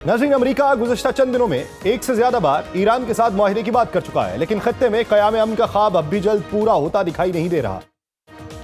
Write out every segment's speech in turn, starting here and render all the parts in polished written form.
नाज़रीन, अमेरिका गुज़श्ता चंद दिनों में एक से ज्यादा बार ईरान के साथ मुआहदे की बात कर चुका है, लेकिन खत्ते में क़याम अमन का ख्वाब अब भी जल्द पूरा होता दिखाई नहीं दे रहा।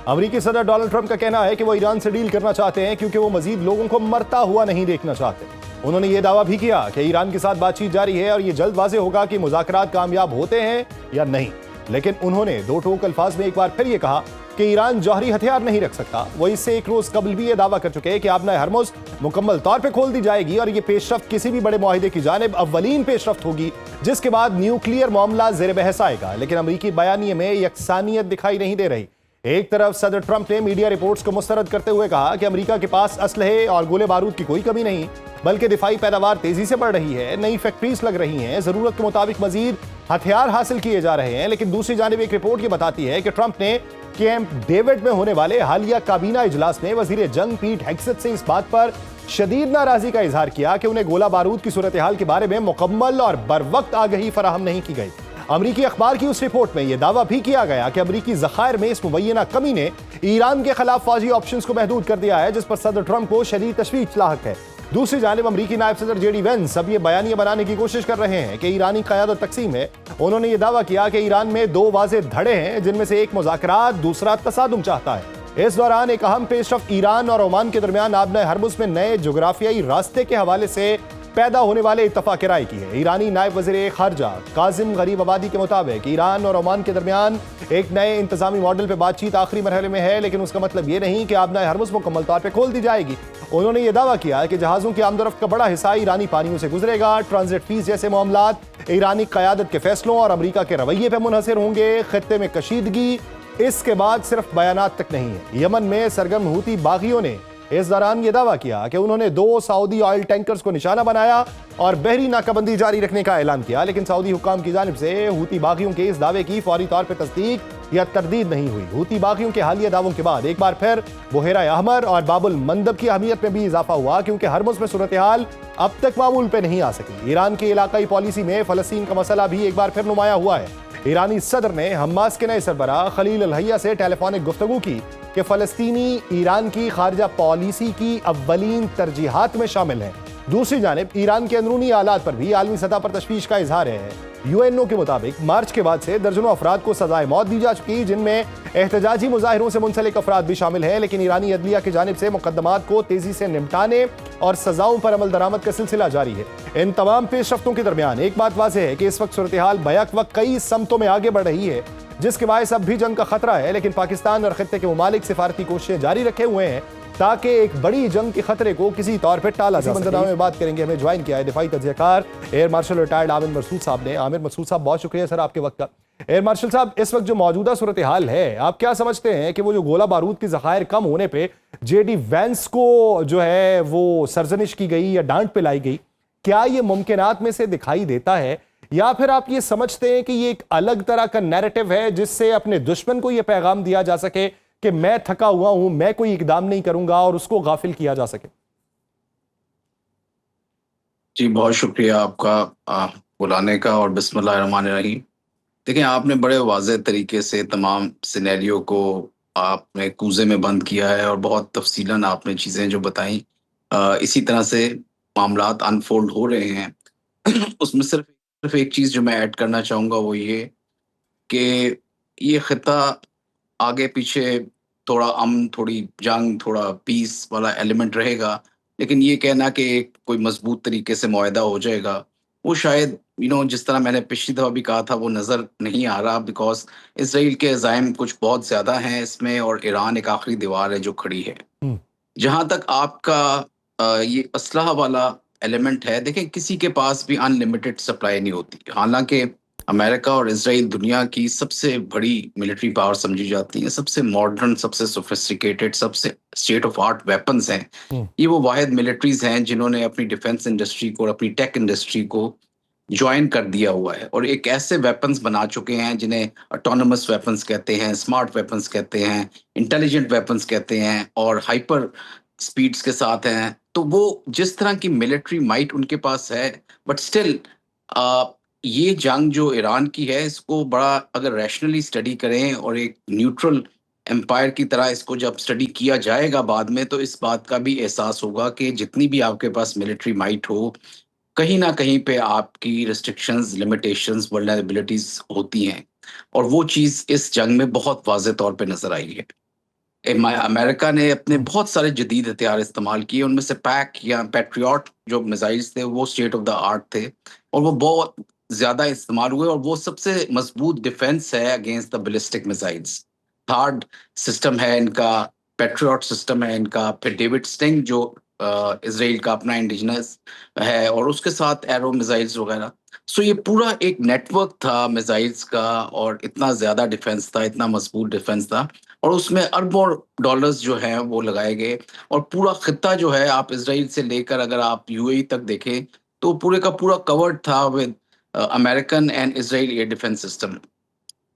अमेरिकी सदर डोनाल्ड ट्रंप का कहना है कि वो ईरान से डील करना चाहते हैं क्योंकि वो मजीद लोगों को मरता हुआ नहीं देखना चाहते। उन्होंने ये दावा भी किया कि ईरान के साथ बातचीत जारी है और ये जल्द वाज़ेह होगा कि मुज़ाकरात कामयाब होते हैं या नहीं। लेकिन उन्होंने दो टोक अल्फाज में एक बार फिर ये कहा कि ईरान जौहरी हथियार नहीं रख सकता। वो इससे एक रोज कबल भी ये दावा कर चुके हैं कि आबना हरमुज़ मुकम्मल तौर पे खोल दी जाएगी और ये पेशरफ्त किसी भी बड़े मुआहिदे की जानिब अव्वलीन पेशरफ्त होगी जिसके बाद न्यूक्लियर मामला ज़ेर बहस आएगा। लेकिन अमरीकी बयानिए में यकसानियत दिखाई नहीं दे रही। एक तरफ सदर ट्रंप ने मीडिया रिपोर्ट्स को मुस्तरद करते हुए कहा कि अमेरिका के पास असलहे और गोले बारूद की कोई कमी नहीं, बल्कि दिफाई पैदावार तेजी से बढ़ रही है, नई फैक्ट्रीज लग रही हैं, जरूरत के मुताबिक मजीद हथियार हासिल किए जा रहे हैं। लेकिन दूसरी जानिब एक रिपोर्ट ये बताती है कि ट्रंप ने कैंप डेविड में होने वाले हालिया काबीना इजलास में वजीर जंग पीट हेग्सेथ से इस बात पर शदीद नाराजगी का इजहार किया कि उन्हें गोला बारूद की सूरत हाल के बारे में मुकम्मल और बरवक्त आगही फराहम नहीं की गई। अमरीकी अखबार की उस रिपोर्ट में यह दावा भी किया गया कि अमरीकी ज़खायर में इस मुबैना कमी ने ईरान के खिलाफ फौजी ऑप्शंस को महदूद कर दिया है, जिस पर सदर ट्रंप को शदीद तशवीश लाहक है। दूसरी जानिब अमरीकी नायब सदर जेडी वेंस अब ये बयानिया बनाने की कोशिश कर रहे हैं कि ईरानी क़यादत तकसीम है। उन्होंने ये दावा किया कि ईरान में दो वाज़े धड़े हैं, जिनमें से एक मुज़ाकरात, दूसरा तसादुम चाहता है। इस दौरान एक अहम पेशरफ्त ईरान और ओमान के दरमियान आबना हरमुज़ में नए जोग्राफियाई रास्ते के हवाले से पैदा होने वाले इत्तफाक राय की है। ईरानी नायब वज़ीर खारजा काजिम गरीब आबादी के मुताबिक ईरान और ओमान के दरमियान एक नए इंतजामी मॉडल पर बातचीत आखिरी मरहले में है, लेकिन उसका मतलब ये नहीं कि आबना हरमुज़ मुकम्मल तौर पर खोल दी जाएगी। उन्होंने ये दावा किया कि जहाज़ों की आमदरफ्त का बड़ा हिस्सा ईरानी पानियों से गुजरेगा। ट्रांजिट फीस जैसे मामलात ईरानी क़यादत के फैसलों और अमरीका के रवैये पर मुनहसर होंगे। खत्ते में कशीदगी इसके बाद सिर्फ बयानात तक नहीं है। यमन में सरगर्म हूती बागियों ने इस दौरान यह दावा किया कि उन्होंने दो सऊदी ऑयल टैंकर्स को निशाना बनाया और बहरी नाकाबंदी जारी रखने का ऐलान किया, लेकिन सऊदी हुक्काम की जानिब से हूती बागियों के इस दावे की फौरी तौर पर तस्दीक या तरदीद नहीं हुई। हूती बागियों के हालिया दावों के बाद एक बार फिर बुहेरा अहमर और बाबुल मंदब की अहमियत में भी इजाफा हुआ, क्योंकि हरमुज़ में सूरत हाल अब तक मामूल पे नहीं आ सकी। ईरान की इलाकाई पॉलिसी में फ़लस्तीन का मसला भी एक बार फिर नुमाया हुआ है। ईरानी सदर ने हमास के नए सरबराह खलील अल हैया से टेलीफोनिक गुफ्तगू की कि फ़लस्तीनी ईरान की खारजा पॉलिसी की अव्वलीन तरजीहात में शामिल है। दूसरी जानिब ईरान के अंदरूनी हालात पर भी आलमी सतह पर तशवीश का इजहार है। यूएनओ के मुताबिक मार्च के बाद से दर्जनों अफराद को सजाए मौत दी जा चुकी, जिनमें एहतजाजी मुजाहिरों से मुंसलिक अफराद भी शामिल हैं। लेकिन ईरानी अदलिया की जानिब से मुकदमात को तेजी से निपटाने और सजाओं पर अमल दरामद का सिलसिला जारी है। इन तमाम पेशरफ्तों के दरमियान एक बात वाज़ेह है कि इस वक्त सूरत हाल बैक वक्त कई समतों में आगे बढ़ रही है, जिसके बायस अब भी जंग का खतरा है। लेकिन पाकिस्तान और खित्ते के ममालिक सिफारती कोशिशें जारी रखे हुए हैं ताकि एक बड़ी जंग के खतरे को किसी तौर पर टाला जा सके। में बात करेंगे, हमें ज्वाइन किया है दिफाई तज्ज़ियाकार air marshal retired Amir Masood साहब ने। आमिर मसूद साहब, बहुत शुक्रिया सर आपके वक्त का। एयर मार्शल साहब, इस वक्त जो मौजूदा सूरत हाल है, आप क्या समझते हैं कि वो जो गोला बारूद की ज़खायर कम होने पे जेडी वेंस को जो है वो सरजनिश की गई या डांट पिलाई गई, क्या ये मुमकिनात में से दिखाई देता है, या फिर आप ये समझते हैं कि ये एक अलग तरह का नैरेटिव है जिससे अपने दुश्मन को ये पैगाम दिया जा सके कि मैं थका हुआ हूं, मैं कोई इकदाम नहीं करूंगा, और उसको गाफिल किया जा सके? जी, बहुत शुक्रिया आपका बुलाने का और बिस्मिल्लाहिर्रहमानिर्रहीम। देखिए, आपने बड़े वाज़ेह तरीके से तमाम सिनेरियो को आपने कूज़े में बंद किया है और बहुत तफ़सीलन आपने चीज़ें जो बताई, इसी तरह से मामलात अनफ़ोल्ड हो रहे हैं। उसमें सिर्फ़ एक चीज़ जो मैं ऐड करना चाहूँगा वो ये कि ये ख़ित्ता आगे पीछे थोड़ा अमन, थोड़ी जंग, थोड़ा पीस वाला एलिमेंट रहेगा, लेकिन ये कहना कि एक कोई मजबूत तरीके से मुआहदा हो जाएगा, वो शायद जिस तरह मैंने पिछली दफ़ा भी कहा था, वो नज़र नहीं आ रहा, बिकॉज़ इसराइल के अज़ाइम कुछ बहुत ज़्यादा हैं इसमें और ईरान एक आखिरी दीवार है जो खड़ी है। जहाँ तक आपका ये असलहा वाला एलिमेंट है, देखें, किसी के पास भी अनलिमिटेड सप्लाई नहीं होती। हालांकि अमेरिका और इजराइल दुनिया की सबसे बड़ी मिलिट्री पावर समझी जाती है, सबसे मॉडर्न, सबसे सोफिस्टिकेटेड, सबसे स्टेट ऑफ आर्ट वेपन्स हैं। ये वो वाहिद मिलिट्रीज हैं जिन्होंने अपनी डिफेंस इंडस्ट्री को और अपनी टेक इंडस्ट्री को ज्वाइन कर दिया हुआ है और एक ऐसे वेपन्स बना चुके हैं जिन्हें ऑटोनमस वेपन्स कहते हैं, स्मार्ट वेपन्स कहते हैं, इंटेलिजेंट वेपन्स कहते हैं और हाइपर स्पीड्स के साथ हैं। तो वो जिस तरह की मिलिट्री माइट उनके पास है, बट स्टिल ये जंग जो ईरान की है, इसको बड़ा अगर रैशनली स्टडी करें और एक न्यूट्रल एम्पायर की तरह इसको जब स्टडी किया जाएगा बाद में, तो इस बात का भी एहसास होगा कि जितनी भी आपके पास मिलिट्री माइट हो, कहीं ना कहीं पे आपकी रिस्ट्रिक्शंस, लिमिटेशंस, वल्नरेबिलिटीज होती हैं, और वो चीज इस जंग में बहुत वाज़े तौर पे नजर आई है। अमेरिका ने अपने हम्म। बहुत सारे जदीद हथियार इस्तेमाल किए, उनमें से पैक या पैट्रियट जो मिसाइल्स थे वो स्टेट ऑफ द आर्ट थे, और वो बहुत ज्यादा इस्तेमाल हुए, और वो सबसे मजबूत डिफेंस है against the ballistic missiles. Third system है इनका, पैट्रियट सिस्टम है इनका, फिर डेविड स्टिंग जो इसराइल का अपना इंडिजिनस है, और उसके साथ एरो मिसाइल्स वगैरह। सो ये पूरा एक नेटवर्क था मिसाइल्स का, और इतना ज्यादा डिफेंस था, इतना मजबूत डिफेंस था, और उसमें अरबों डॉलर्स जो हैं वो लगाए गए। और पूरा खित्ता जो है, आप इसराइल से लेकर अगर आप यूएई तक देखें, तो पूरे का पूरा कवर्ड था with American and Israel air defence system.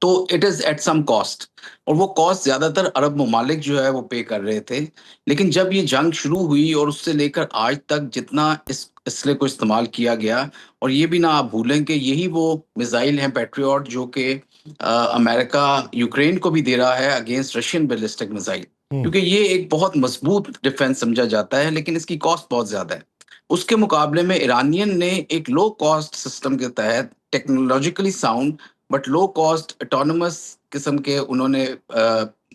तो it is at some cost, और वो कॉस्ट ज्यादातर अरब ममालिक जो है वो पे कर रहे थे। लेकिन जब ये जंग शुरू हुई और उससे लेकर आज तक जितना इस इसले को इस्तेमाल किया गया, और ये भी ना आप भूलें कि यही वो मिसाइल हैं पैट्रियट जो कि अमेरिका यूक्रेन को भी दे रहा है अगेंस्ट रशियन बैलिस्टिक मिसाइल, हम्म। क्योंकि ये एक बहुत मजबूत डिफेंस समझा जाता है, लेकिन इसकी कॉस्ट बहुत ज्यादा है। उसके मुकाबले में ईरानियन ने एक लो कॉस्ट सिस्टम के तहत, technologically sound but low cost autonomous किस्म के उन्होंने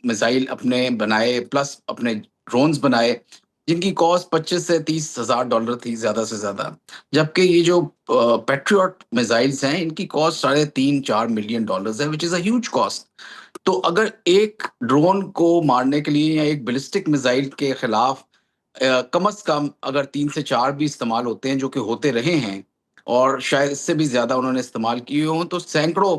मिसाइल अपने बनाए, प्लस अपने ड्रोन्स बनाए, जिनकी कॉस्ट 25 से 30 हज़ार डॉलर थी ज्यादा से ज्यादा। जबकि ये जो पैट्रियट मिसाइल्स हैं, इनकी कॉस्ट 3.5-4 मिलियन डॉलर्स है, which is a huge cost. तो अगर एक ड्रोन को मारने के लिए या एक बैलिस्टिक मिसाइल के खिलाफ कम से कम अगर 3 से 4 भी इस्तेमाल होते हैं, जो कि होते रहे हैं, और शायद इससे भी ज्यादा उन्होंने इस्तेमाल किए हों, तो सैकड़ों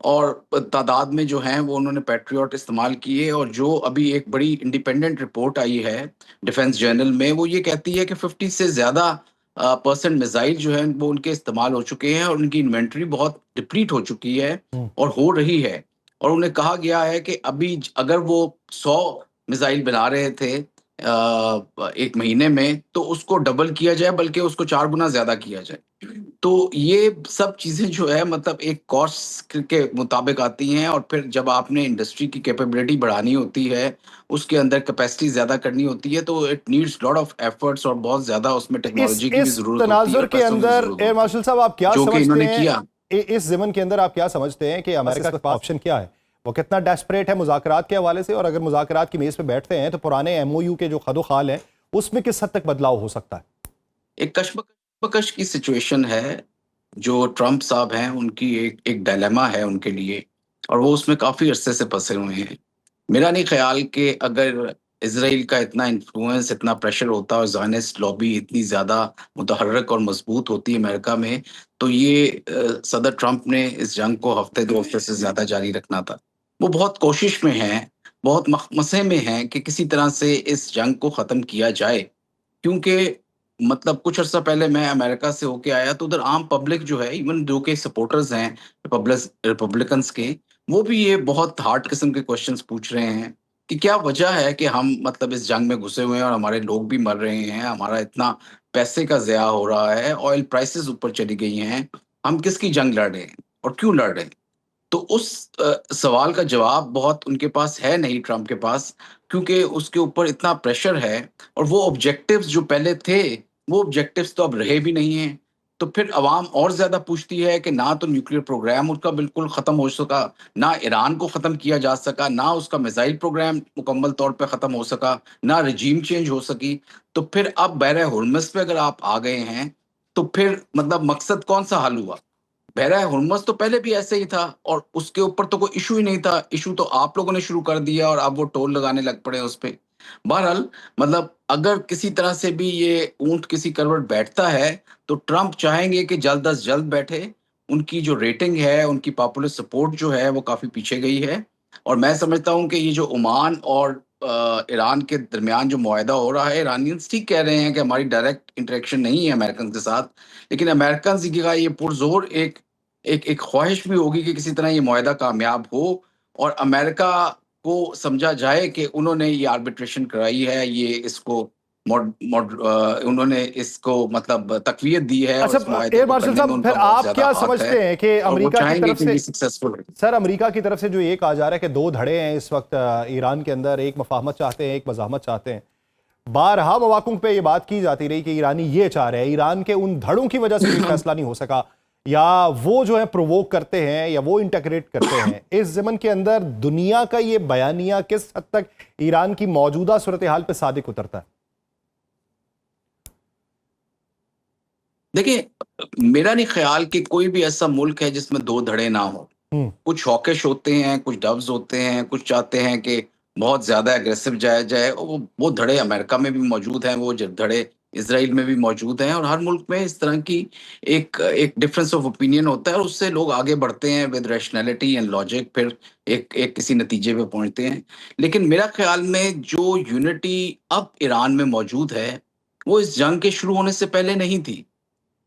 और तादाद में जो हैं वो उन्होंने पैट्रियट इस्तेमाल किए। और जो अभी एक बड़ी इंडिपेंडेंट रिपोर्ट आई है डिफेंस जर्नल में, वो ये कहती है कि 50 से ज्यादा परसेंट मिसाइल जो है वो उनके इस्तेमाल हो चुके हैं, और उनकी इन्वेंट्री बहुत डिप्लीट हो चुकी है हम्म। और हो रही है। और उन्हें कहा गया है कि अभी अगर वो 100 मिसाइल बना रहे थे एक महीने में, तो उसको डबल किया जाए, बल्कि उसको 4 गुना ज्यादा किया जाए। तो ये सब चीजें जो है मतलब एक कॉस्ट के मुताबिक आती हैं, और फिर जब आपने इंडस्ट्री की कैपेबिलिटी बढ़ानी होती है, उसके अंदर कैपेसिटी ज्यादा करनी होती है, तो it needs lot of efforts, और बहुत ज्यादा उसमें इस टेक्नोलॉजी की भी इस जरूरत होती है तनाजुर और के पैसों की अंदर जरूरत एयर होती है, मार्शल साहब आप क्या जो कि समझते इन्होंने हैं? किया। इस ज़मन के अंदर आप क्या समझते हैं कि अमेरिका के पास ऑप्शन क्या है? वो कितना डेस्परेट है मुज़ाकरात के हवाले से, और अगर मुज़ाकरात की मेज़ पे बैठते हैं तो पुराने एमओयू के जो खदोखाल हैं उसमें किस हद तक बदलाव हो सकता है? एक कशमकश की सिचुएशन है। जो ट्रम्प साहब हैं, उनकी एक एक डायलेमा है उनके लिए, और वो उसमें काफी अरसे से फंसे हुए हैं। मेरा नहीं ख्याल कि अगर इसराइल का इतना इन्फ्लुएंस, इतना प्रेशर होता और ज़ायनिस्ट लॉबी इतनी ज़्यादा मुतहर्रिक और मजबूत होती है अमेरिका में, तो ये सदर ट्रंप ने इस जंग को हफ्ते 2 हफ्ते से ज़्यादा जारी रखना था। वो बहुत कोशिश में हैं, बहुत मसे में हैं कि किसी तरह से इस जंग को ख़त्म किया जाए। क्योंकि मतलब कुछ अर्सा पहले मैं अमेरिका से होके आया, तो उधर आम पब्लिक जो है, इवन जो के सपोर्टर्स हैं रिपब्लिकन्स के, वो भी ये बहुत हार्ड किस्म के क्वेश्चंस पूछ रहे हैं कि क्या वजह है कि हम मतलब इस जंग में घुसे हुए हैं और हमारे लोग भी मर रहे हैं, हमारा इतना पैसे का ज़या हो रहा है, ऑयल प्राइसेस ऊपर चली गई हैं, हम किसकी जंग लड़ रहे हैं और क्यों लड़ रहे हैं? तो उस सवाल का जवाब बहुत उनके पास है नहीं, ट्रम्प के पास, क्योंकि उसके ऊपर इतना प्रेशर है, और वो ऑब्जेक्टिव्स जो पहले थे, वो ऑब्जेक्टिव्स तो अब रहे भी नहीं हैं। तो फिर अवाम और ज़्यादा पूछती है कि ना तो न्यूक्लियर प्रोग्राम उसका बिल्कुल ख़त्म हो सका, ना ईरान को ख़त्म किया जा सका, ना उसका मिसाइल प्रोग्राम मुकम्मल तौर पे ख़त्म हो सका, ना रिजीम चेंज हो सकी। तो फिर अब बहर हुर्मुज़ पे अगर आप आ गए हैं, तो फिर मतलब मकसद कौन-सा हल हुआ? बहरा हुर्मुज़ तो पहले भी ऐसे ही था, और उसके ऊपर तो कोई इशू ही नहीं था। इशू तो आप लोगों ने शुरू कर दिया, और अब वो टोल लगाने लग पड़े उस पे। बहरहाल मतलब अगर किसी तरह से भी ये ऊंट किसी करवट बैठता है, तो ट्रंप चाहेंगे कि जल्द अज जल्द बैठे। उनकी जो रेटिंग है, उनकी पॉपुलर सपोर्ट जो है, वो काफी पीछे गई है। और मैं समझता हूँ कि ये जो ओमान और ईरान के दरमियान जो मुआहदा हो रहा है, ईरानियंस ठीक कह रहे हैं कि हमारी डायरेक्ट इंटरेक्शन नहीं है अमेरिकन के साथ, लेकिन अमेरिकन की ये पुरजोर एक एक एक ख्वाहिश भी होगी कि किसी तरह ये मुआहदा कामयाब हो, और अमेरिका को समझा जाए कि उन्होंने ये आर्बिट्रेशन कराई है, ये इसको उन्होंने इसको मतलब तकवीत दी है, और अच्छा, इस मुआहदे एयर को मार्शल करने में साहब फिर उनका बहुत आप ज्यादा क्या हाथ है, समझते हैं कि और वो अमेरिका की चाहेंगे तरफ कि से, ये सक्सेसफुल हो। सर अमेरिका की तरफ से जो ये कहा जा रहा है कि दो धड़े हैं इस वक्त ईरान के अंदर, एक मफाहमत चाहते हैं, एक मज़ाहमत चाहते हैं, बारहा मौक़ों पे ये बात की जाती रही कि ईरानी ये चाह रहे हैं, ईरान के उन धड़ों की वजह से कोई फैसला नहीं हो सका, या वो जो है प्रोवोक करते हैं या वो इंटीग्रेट करते हैं। इस ज़मन के अंदर दुनिया का ये बयानिया किस हद तक ईरान की मौजूदा सूरत हाल पे सादिक उतरता है? देखिए, मेरा नहीं ख्याल कि कोई भी ऐसा मुल्क है जिसमें दो धड़े ना हो। हम्म। कुछ हॉकिश होते हैं, कुछ डव्स होते हैं, कुछ चाहते हैं कि बहुत ज़्यादा एग्रेसिव जाया जाए, और वो धड़े अमेरिका में भी मौजूद हैं, वो धड़े इसराइल में भी मौजूद हैं, और हर मुल्क में इस तरह की एक एक डिफरेंस ऑफ ओपिनियन होता है, और उससे लोग आगे बढ़ते हैं विद रैशनैलिटी एंड लॉजिक, फिर एक एक किसी नतीजे पे पहुँचते हैं। लेकिन मेरा ख़्याल में जो यूनिटी अब ईरान में मौजूद है, वो इस जंग के शुरू होने से पहले नहीं थी।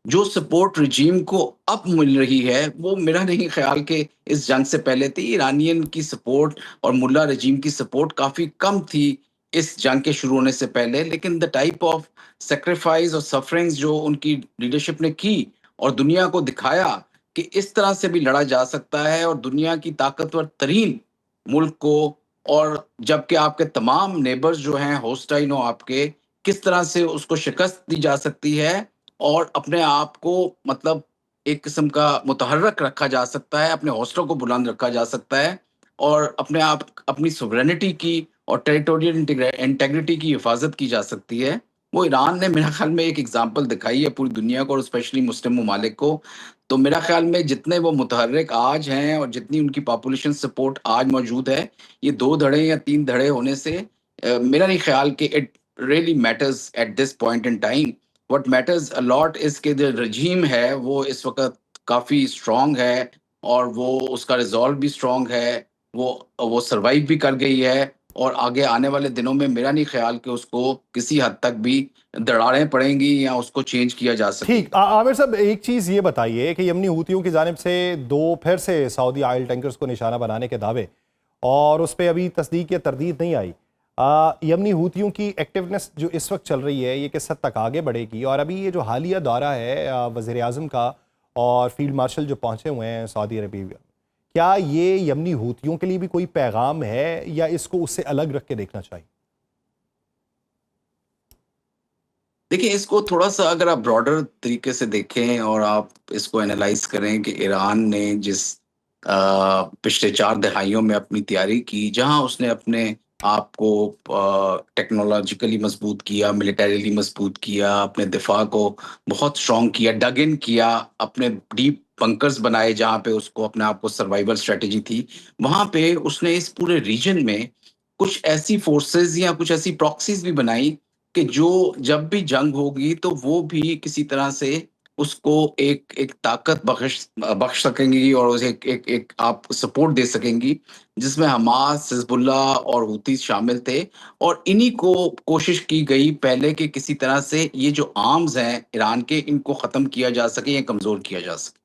जो सपोर्ट रिजीम को अब मिल रही है, वो मेरा नहीं ख्याल कि इस जंग से पहले थी। ईरानियन की सपोर्ट और मुल्ला रिजीम की सपोर्ट काफ़ी कम थी इस जंग के शुरू होने से पहले, लेकिन द टाइप ऑफ सैक्रिफाइस और सफरिंग्स जो उनकी लीडरशिप ने की और दुनिया को दिखाया कि इस तरह से भी लड़ा जा सकता है, और दुनिया की ताकतवर तरीन मुल्क को, और जबकि आपके तमाम नेबर्स जो हैं होस्टाइन हो आपके, किस तरह से उसको शिकस्त दी जा सकती है, और अपने आप को मतलब एक किस्म का मुतहर्रक रखा जा सकता है, अपने हौसलों को बुलंद रखा जा सकता है, और अपने आप अपनी सॉवरेनिटी की और टेरिटोरियल इंटीग्रिटी की हिफाजत की जा सकती है। वो ईरान ने मेरा ख्याल में एक एग्ज़ाम्पल दिखाई है पूरी दुनिया को, और स्पेशली मुस्लिम ममालिक को। तो मेरा ख्याल में जितने वो मुतहर्रिक आज हैं और जितनी उनकी पॉपुलेशन सपोर्ट आज मौजूद है, ये 2 धड़े या 3 धड़े होने से मेरा नहीं ख्याल कि it really matters at this point in time. What matters a lot is कि जो रजीम है वो इस वक़्त काफ़ी स्ट्रॉन्ग है, और वो उसका रिज़ॉल्व भी स्ट्रॉन्ग है। वो सर्वाइव भी कर गई है, और आगे आने वाले दिनों में मेरा नहीं ख्याल कि उसको किसी हद तक भी दरारें पड़ेंगी या उसको चेंज किया जा ठीक। सकेगा। आमिर साहब, एक चीज़ ये बताइए कि यमनी हूतियों की जानिब से दो फिर से सऊदी ऑयल टैंकर्स को निशाना बनाने के दावे, और उस पर अभी तस्दीक या तरदीद नहीं आई। यमनी हूतियों की एक्टिवनेस जो इस वक्त चल रही है, ये किस हद तक आगे बढ़ेगी? और अभी ये जो हालिया दौरा है वज़ीर आज़म का और फील्ड मार्शल जो पहुंचे हुए हैं सऊदी अरबिया, क्या ये यमनी हूतियों के लिए भी कोई पैगाम है, या इसको उससे अलग रख के देखना चाहिए? देखिए, इसको थोड़ा-सा अगर आप ब्रॉडर तरीके से देखें और आप इसको एनालाइज़ करें कि ईरान ने जिस पिछले 4 दहाइयों में अपनी तैयारी की, जहाँ उसने अपने आप को टेक्नोलॉजिकली मज़बूत किया, मिलिटरीली मज़बूत किया, अपने दिफ़ा को बहुत स्ट्रॉन्ग किया, डग इन किया, अपने डीप बंकर्स बनाए जहाँ पे उसको अपने आप को सर्वाइवल स्ट्रैटेजी थी। वहाँ पे उसने इस पूरे रीजन में कुछ ऐसी फ़ोर्सेज़ या कुछ ऐसी प्रॉक्सीज़ भी बनाई कि जो जब भी जंग होगी तो वो भी किसी तरह से उसको एक एक ताकत बख्श सकेंगी, और उसे एक एक एक आप सपोर्ट दे सकेंगी, जिसमें हमास, हिज़्बुल्लाह और हूती शामिल थे। और इन्हीं को कोशिश की गई पहले कि किसी तरह से ये जो आर्म्स हैं ईरान के, इनको ख़त्म किया जा सके या कमज़ोर किया जा सके।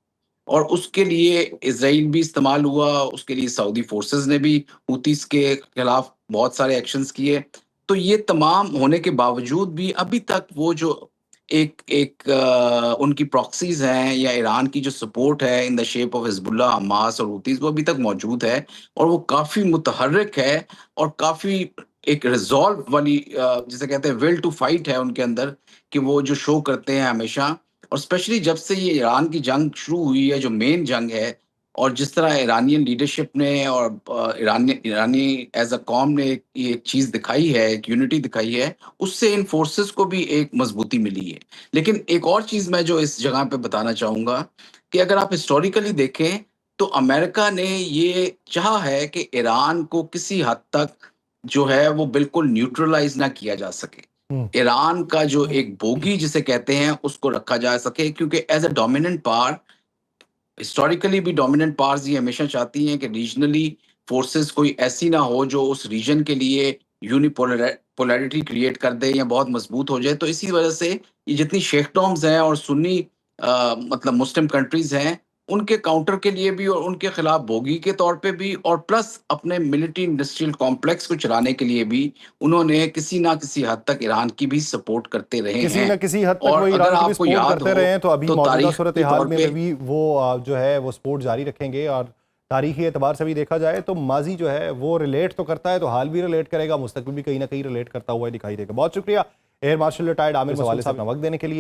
और उसके लिए इज़राइल भी इस्तेमाल हुआ, उसके लिए सऊदी फ़ोर्सेज़ ने भी हूतीस के खिलाफ बहुत सारे एक्शंस किए। तो ये तमाम होने के बावजूद भी अभी तक वो जो एक एक उनकी प्रॉक्सीज़ हैं या ईरान की जो सपोर्ट है in the shape of Hezbollah, Hamas और हूतीस, वो अभी तक मौजूद है, और वो काफ़ी मुतहर्रिक है, और काफ़ी एक रिज़ॉल्व वाली जिसे कहते हैं विल टू फाइट है उनके अंदर, कि वो जो शो करते हैं हमेशा। और स्पेशली जब से ये ईरान की जंग शुरू हुई है, जो मेन जंग है, और जिस तरह ईरानियन लीडरशिप ने और ईरानी एज़ अ कौम ने ये एक चीज़ दिखाई है, एक यूनिटी दिखाई है, उससे इन फोर्सेस को भी एक मजबूती मिली है। लेकिन एक और चीज़ मैं जो इस जगह पे बताना चाहूँगा, कि अगर आप हिस्टोरिकली देखें, तो अमेरिका ने ये चाहा है कि ईरान को किसी हद तक जो है वो बिल्कुल न्यूट्रलाइज़ ना किया जा सके। हम्म। ईरान का जो एक बोगी जिसे कहते हैं उसको रखा जा सके, क्योंकि as a dominant power, historically भी डोमिनेंट पावर्स ये हमेशा चाहती हैं कि रीजनली फोर्सेस कोई ऐसी ना हो जो उस रीजन के लिए पोलैरिटी क्रिएट कर दे या बहुत मजबूत हो जाए। तो इसी वजह से ये जितनी शेखडोम्स हैं और सुन्नी मतलब मुस्लिम कंट्रीज हैं, उनके काउंटर के लिए भी और उनके खिलाफ भोगी के तौर पे भी, और प्लस अपने मिलिट्री इंडस्ट्रियल कॉम्प्लेक्स को चलाने के लिए भी उन्होंने किसी ना किसी हद तक ईरान की भी सपोर्ट करते रहे किसी हैं। न किसी हद तक वो और अगर ईरान की भी आपको सपोर्ट याद करते हो रहे हैं, तो अभी तो मौजूदा तारीख सूरत के हाल तौर में पे भी वो जो है वो सपोर्ट जारी रखेंगे, और तारीखी एतबार से भी देखा जाए तो माजी जो है वो रिलेट तो करता है, तो हाल भी रिलेट करेगा, मुस्तकबिल भी कहीं ना कहीं रिलेट करता हुआ दिखाई देगा। बहुत शुक्रिया air marshal retired Amir Masood साहब, वक्त देने के लिए।